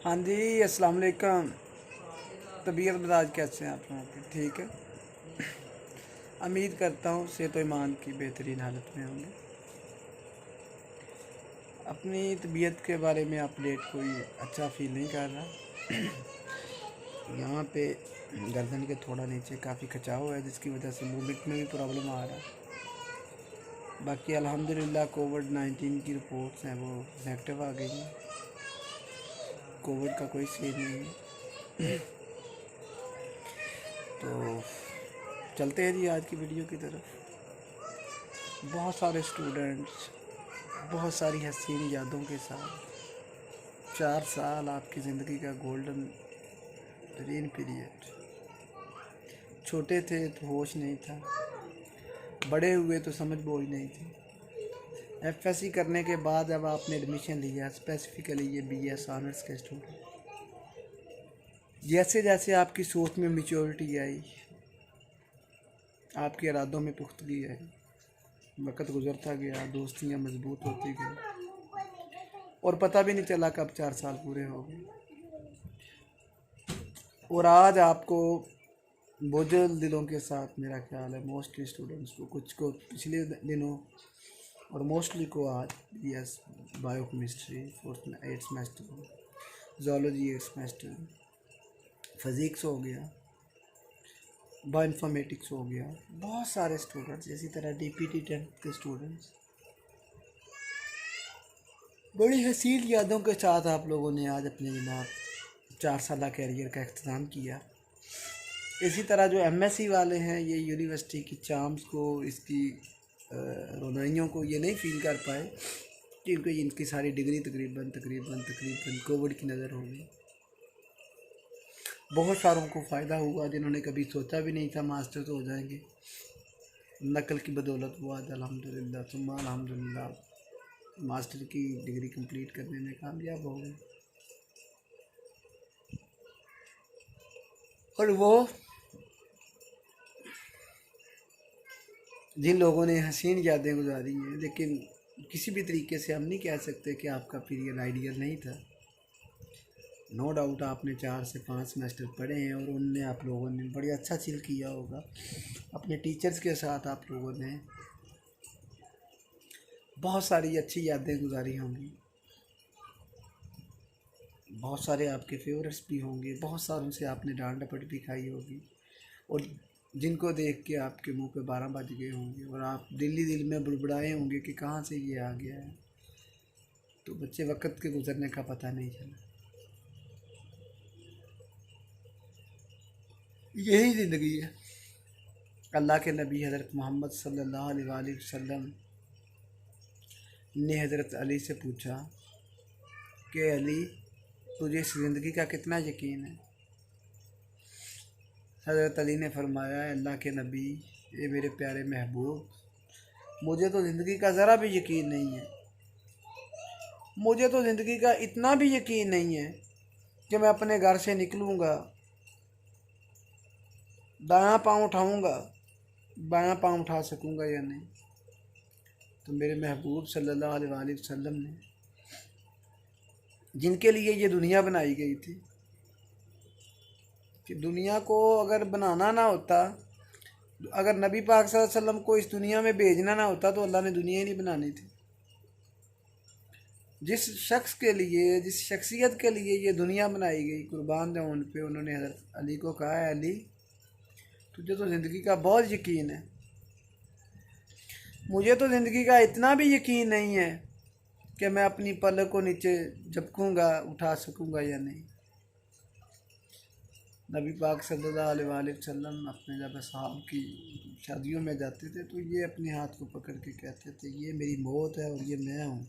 हाँ जी, अस्सलाम वालेकुम। तबीयत मिजाज कैसे हैं आप लोगों की? ठीक है। उम्मीद करता हूँ सेहत व ईमान की बेहतरीन हालत में होंगे। अपनी तबीयत के बारे में अपडेट कोई अच्छा फील नहीं कर रहा। यहाँ पे गर्दन के थोड़ा नीचे काफ़ी खिंचाव है, जिसकी वजह से मूवमेंट में भी प्रॉब्लम आ रहा है। बाकी अल्हम्दुलिल्लाह कोविड-19 की रिपोर्ट्स हैं वो नेगेटिव आ गई हैं। कोविड का कोई सीन नहीं है। तो चलते हैं जी आज की वीडियो की तरफ। बहुत सारे स्टूडेंट्स बहुत सारी हसीन यादों के साथ 4 साल आपकी ज़िंदगी का गोल्डन तरीन पीरियड। छोटे थे तो होश नहीं था, बड़े हुए तो समझ बोझ नहीं थी। एफएससी करने के बाद जब आपने एडमिशन लिया, स्पेसिफिकली ये बीएस ऑनर्स के स्टूडेंट, जैसे जैसे आपकी सोच में मेच्योरिटी आई, आपके इरादों में पुख्तगी आई, वक्त गुजरता गया, दोस्तियाँ मजबूत होती गई और पता भी नहीं चला कब 4 साल पूरे हो गए। और आज आपको बोझल दिलों के साथ, मेरा ख्याल है मोस्टली स्टूडेंट्स को, कुछ को पिछले दिनों और मोस्टली को आज BS biochemistry 8 semester, zoology 8 semester, physics हो गया, बायो इन्फॉर्मेटिक्स हो गया, बहुत सारे स्टूडेंट्स, इसी तरह डीपीटी 10th के स्टूडेंट्स। बड़ी हसीन यादों के साथ आप लोगों ने आज अपने जनाब 4 साल कैरियर का अख्ताम किया। इसी तरह जो एमएससी वाले हैं, ये यूनिवर्सिटी की चाम्स को, इसकी रोनाइयों को ये नहीं फील कर पाए कि इनकी सारी डिग्री तकरीबन कोविड की नज़र होगी। बहुत सारों को फ़ायदा हुआ जिन्होंने कभी सोचा भी नहीं था मास्टर तो हो जाएंगे। नकल की बदौलत वो आज अल्हम्दुलिल्लाह सुम्मा अल्हम्दुलिल्लाह मास्टर की डिग्री कंप्लीट करने में कामयाब हो गए। और वो जिन लोगों ने हसीन यादें गुजारी हैं, लेकिन किसी भी तरीके से हम नहीं कह सकते कि आपका पीरियड आइडियल नहीं था। नो डाउट आपने 4 से 5 सेमेस्टर पढ़े हैं और उनने आप लोगों ने बड़ी अच्छा चिल किया होगा। अपने टीचर्स के साथ आप लोगों ने बहुत सारी अच्छी यादें गुजारी होंगी। बहुत सारे आपके फेवरेट्स भी होंगे, बहुत सारों से आपने डांट डपट भी खाई होगी और जिनको देख के आपके मुंह पे 12 बज गए होंगे और आप दिल में बुड़बुड़ाए होंगे कि कहाँ से ये आ गया है। तो बच्चे वक्त के गुजरने का पता नहीं चला। यही ज़िंदगी है। अल्लाह के नबी हज़रत मोहम्मद सल्लल्लाहु अलैहि वसल्लम ने हज़रत अली से पूछा कि अली, तुझे इस ज़िंदगी का कितना यकीन है? हज़रत अली ने फरमाया, अल्लाह के नबी, ये मेरे प्यारे महबूब, मुझे तो ज़िंदगी का ज़रा भी यकीन नहीं है। मुझे तो ज़िंदगी का इतना भी यकीन नहीं है कि मैं अपने घर से निकलूँगा, दायां पाँव उठाऊँगा, बायां पाँव उठा सकूँगा या नहीं। तो मेरे महबूब सल्लल्लाहु अलैहि वसल्लम ने, जिनके लिए ये दुनिया बनाई गई थी, कि दुनिया को अगर बनाना ना होता, अगर नबी पाक सल्लल्लाहु अलैहि वसल्लम को इस दुनिया में भेजना ना होता तो अल्लाह ने दुनिया ही नहीं बनानी थी। जिस शख्स के लिए, जिस शख्सियत के लिए ये दुनिया बनाई गई, कुर्बान जाऊं उन पे, उन्होंने हज़रत अली को कहा है, अली, तुझे तो ज़िंदगी का बहुत यकीन है, मुझे तो ज़िंदगी का इतना भी यकीन नहीं है कि मैं अपनी पलक को नीचे झपकूँगा, उठा सकूँगा या नहीं। नबी पाक सल्लल्लाहु अलैहि वसल्लम अपने जब असहाब की शादियों में जाते थे तो ये अपने हाथ को पकड़ के कहते थे, ये मेरी मौत है और ये मैं हूँ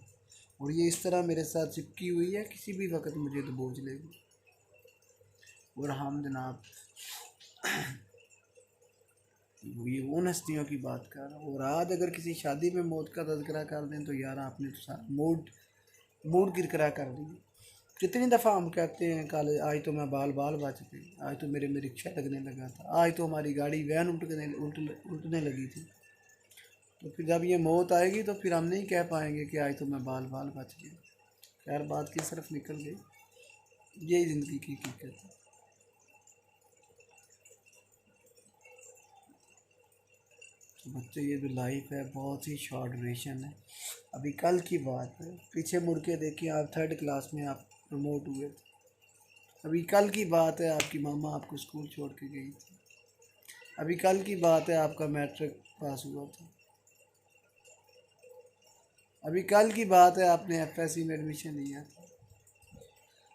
और ये इस तरह मेरे साथ चिपकी हुई है, किसी भी वक्त मुझे दबोच लेगी। और हम जनाब ये उन हस्तियों की बात कर रहा हूँ। और आज अगर किसी शादी में मौत का तज़किरा कर दें तो यार आपने तो मूड किरकिरा कर दी। कितनी दफ़ा हम कहते हैं, कल आज तो मैं बाल बच गई, आज तो मेरे में रिक्शा लगने लगा था, आज तो हमारी गाड़ी वैन उल्टने लगी थी। तो फिर जब ये मौत आएगी तो फिर हम नहीं कह पाएंगे कि आज तो मैं बाल बच गई। खैर, बात की तरफ निकल गई। यही ज़िंदगी की हकीकत है। तो बच्चे ये जो लाइफ है बहुत ही शॉर्ट ड्यूरेशन है। अभी कल की बात है, पीछे मुड़ के देखिए, आप 3rd क्लास में आप प्रमोट हुए थे। अभी कल की बात है, आपकी मामा आपको स्कूल छोड़ के गई थी। अभी कल की बात है, आपका मैट्रिक पास हुआ था। अभी कल की बात है, आपने FSC में एडमिशन लिया था।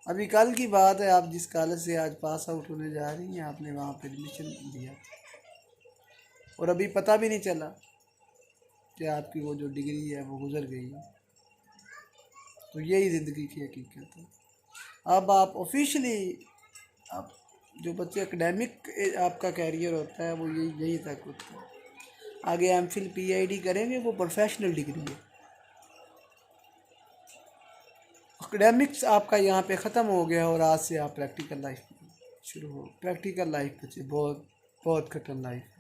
अभी कल की बात है, आप जिस कॉलेज से आज पास आउट होने जा रही हैं, आपने वहाँ पे एडमिशन लिया था। और अभी पता भी नहीं चला कि आपकी वो जो डिग्री है वो गुजर गई है। तो यही ज़िंदगी की हकीकत है। अब आप ऑफिशियली, आप जो बच्चे एकेडमिक आपका कैरियर होता है वो यही तक होता है। आगे MPhil PhD करेंगे, वो प्रोफेशनल डिग्री है। एकेडमिक्स आपका यहाँ पे ख़त्म हो गया और आज से आप प्रैक्टिकल लाइफ शुरू हो। प्रैक्टिकल लाइफ बच्चे बहुत बहुत कठिन लाइफ है।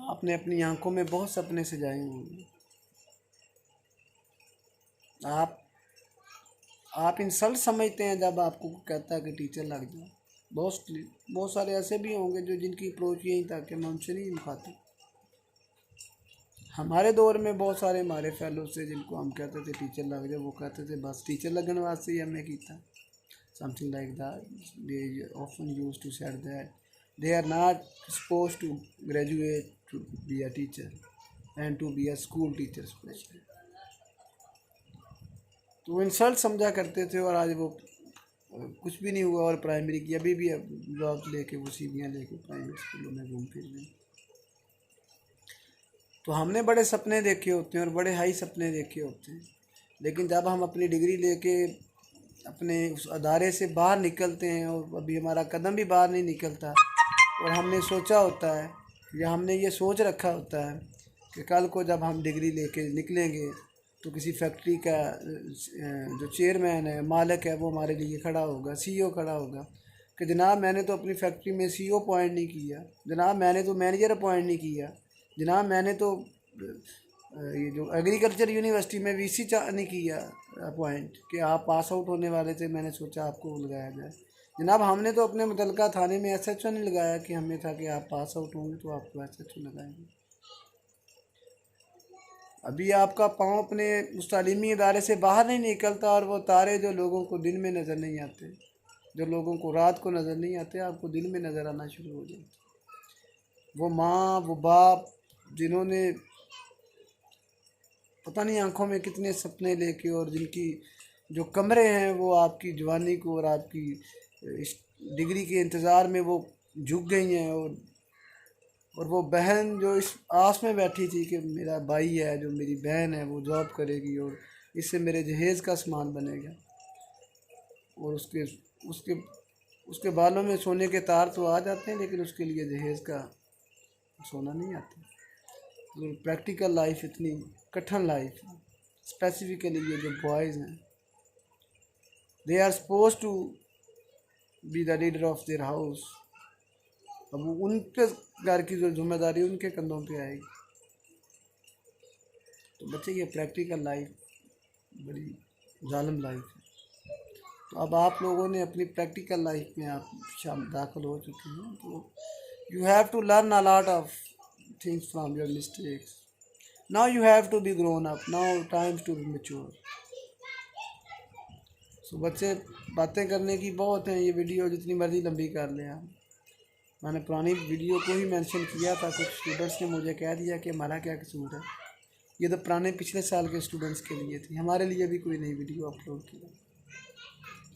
आपने अपनी आंखों में बहुत सपने सजाए होंगे। आप इंसल्ट समझते हैं जब आपको कहता है कि टीचर लग जाए। बहुत सारे ऐसे भी होंगे जो जिनकी अप्रोच यही था कि मैं उनसे नहीं खाती। हमारे दौर में बहुत सारे हमारे फेलो से जिनको हम कहते थे टीचर लग जाए, वो कहते थे बस टीचर लगने वास्ते ही हमने किया। Something like that. They often use to said that they are not suppose to graduate to be a teacher and to be a school teacher specially. तो वो इंसल्ट समझा करते थे और आज वो कुछ भी नहीं हुआ और प्राइमरी की अभी भी जॉब लेके वो सीढ़ियाँ लेके प्राइमरी स्कूलों में घूम फिर रहे हैं। तो हमने बड़े सपने देखे होते हैं और बड़े हाई सपने देखे होते हैं, लेकिन जब हम अपनी डिग्री लेके अपने उस अदारे से बाहर निकलते हैं और अभी हमारा कदम भी बाहर नहीं निकलता, और हमने सोचा होता है या हमने ये सोच रखा होता है कि कल को जब हम डिग्री लेके निकलेंगे तो किसी फैक्ट्री का जो चेयरमैन है, मालिक है, वो हमारे लिए खड़ा होगा, CEO खड़ा होगा कि जनाब मैंने तो अपनी फैक्ट्री में CEO अपॉइंट नहीं किया, जनाब मैंने तो मैनेजर अपॉइंट नहीं किया, जनाब मैंने तो ये जो एग्रीकल्चर यूनिवर्सिटी में VC नहीं किया अपॉइंट कि आप पास आउट होने वाले थे, मैंने सोचा आपको लगाया जाए। जनाब हमने तो अपने मुतलका थाने में SHO नहीं लगाया कि हमें था कि आप पास आउट होंगे तो आपको SHO लगाएंगे। अभी आपका पाँव अपने उस तालीमी इदारे से बाहर नहीं निकलता और वो तारे जो लोगों को दिन में नज़र नहीं आते, जो लोगों को रात को नज़र नहीं आते, आपको दिन में नज़र आना शुरू हो जाते। वो माँ, वो बाप जिन्होंने पता नहीं आंखों में कितने सपने लेके और जिनकी जो कमरे हैं वो आपकी जवानी को और आपकी इस डिग्री के इंतज़ार में वो झुक गई हैं, और वो बहन जो इस आस में बैठी थी कि मेरा भाई है, जो मेरी बहन है वो जॉब करेगी और इससे मेरे जहेज़ का सामान बनेगा, और उसके उसके उसके बालों में सोने के तार तो आ जाते हैं लेकिन उसके लिए जहेज़ का सोना नहीं आता। तो प्रैक्टिकल लाइफ इतनी कठिन लाइफ है। स्पेसिफिकली ये जो बॉयज़ हैं, they are suppose to be the leader of their house. अब उनके घर की जो जिम्मेदारी उनके कंधों पे आएगी। तो बच्चे ये प्रैक्टिकल लाइफ बड़ी जालिम लाइफ है। तो अब आप लोगों ने अपनी प्रैक्टिकल लाइफ में आप दाखिल हो चुके हैं, तो you have to learn a lot of things from your mistakes. Now you have to be grown up, now times to be mature. So बच्चे बातें करने की बहुत हैं, ये वीडियो जितनी मर्ज़ी लंबी कर लें आप। मैंने पुरानी वीडियो को ही मेंशन किया था, कुछ स्टूडेंट्स ने मुझे कह दिया कि हमारा क्या कसूर है। ये तो पुराने पिछले साल के स्टूडेंट्स के लिए थी, हमारे लिए भी कोई नई वीडियो अपलोड की।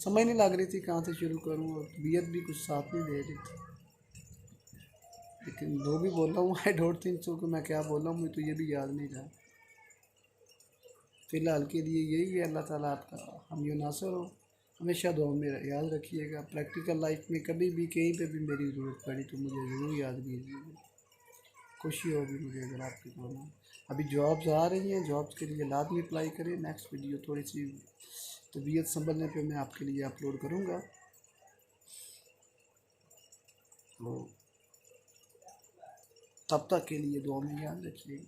समझ नहीं लग रही थी कहाँ से शुरू करूँ, और तबीयत भी कुछ साथ नहीं दे रही थी, लेकिन जो भी बोल रहा हूँ आई डोंट थिंक सो कि मैं क्या बोल रहा हूँ, मुझे तो ये भी याद नहीं रहा। फ़िलहाल के लिए यही है। अल्लाह ताला आपका हम यो नासर हो, हमेशा दुआ में याद रखिएगा। प्रैक्टिकल लाइफ में कभी भी कहीं पे भी मेरी ज़रूरत पड़ी तो मुझे ज़रूर याद कीजिएगा। खुशी होगी मुझे अगर आपके दोनों। अभी जॉब्स आ रही हैं, जॉब्स के लिए लाजमी अप्लाई करें। नेक्स्ट वीडियो थोड़ी सी तबीयत संभलने पे मैं आपके लिए अपलोड करूँगा। तो तब तक के लिए दुआ में याद रखिएगा।